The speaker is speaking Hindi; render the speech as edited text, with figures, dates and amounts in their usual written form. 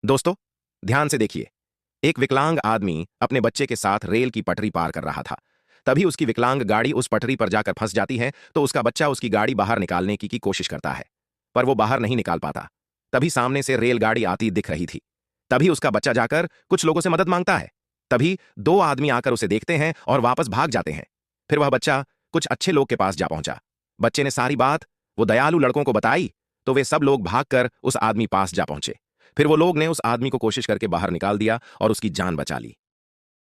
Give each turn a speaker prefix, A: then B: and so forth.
A: दोस्तों, ध्यान से देखिए। एक विकलांग आदमी अपने बच्चे के साथ रेल की पटरी पार कर रहा था। तभी उसकी विकलांग गाड़ी उस पटरी पर जाकर फंस जाती है, तो उसका बच्चा उसकी गाड़ी बाहर निकालने की कोशिश करता है, पर वो बाहर नहीं निकाल पाता। तभी सामने से रेलगाड़ी आती दिख रही थी। तभी उसका बच्चा जाकर कुछ लोगों से मदद मांगता है। तभी दो आदमी आकर उसे देखते हैं और वापस भाग जाते हैं। फिर वह बच्चा कुछ अच्छे लोग के पास जा पहुंचा। बच्चे ने सारी बात वो दयालु लड़कों को बताई, तो वे सब लोग भागकर उस आदमी पास जा पहुंचे। फिर वो लोग ने उस आदमी को कोशिश करके बाहर निकाल दिया और उसकी जान बचा ली।